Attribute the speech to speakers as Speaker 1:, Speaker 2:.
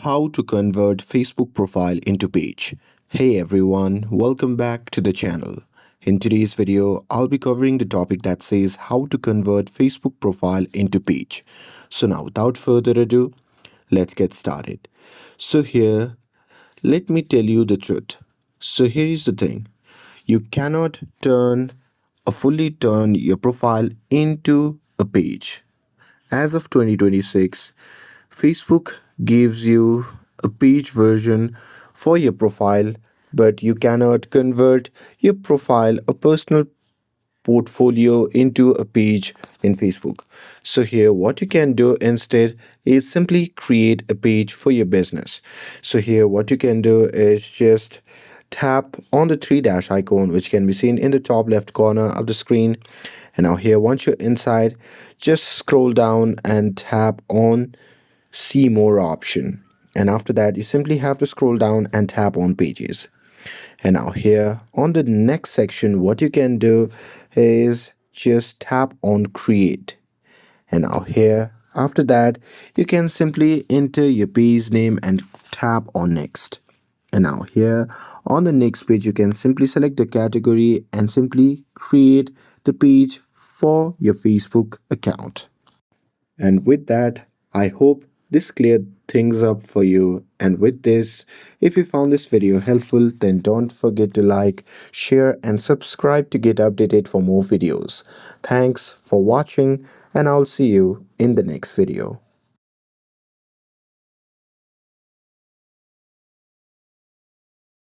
Speaker 1: How to convert Facebook profile into page. Hey everyone, welcome back to the channel. In today's video, I'll be covering the topic that says how to convert Facebook profile into page. So now without further ado, let's get started. So here, let me tell you the truth. So here is the thing. You cannot fully turn your profile into a page. As of 2026, Facebook gives you a page version for your profile, but you cannot convert your profile, a personal portfolio, into a page in Facebook. So, here, what you can do instead is simply create a page for your business. So, here, what you can do is just tap on the three dash icon, which can be seen in the top left corner of the screen. And now, here, once you're inside, just scroll down and tap on see more option, and after that you simply have to scroll down and tap on pages. And now here on the next section, what you can do is just tap on create. And now here after that you can simply enter your page name and tap on next. And now here on the next page you can simply select the category and simply create the page for your Facebook account. And with that, I hope this cleared things up for you. And with this, if you found this video helpful, then don't forget to like, share, and subscribe to get updated for more videos. Thanks for watching, and I'll see you in the next video.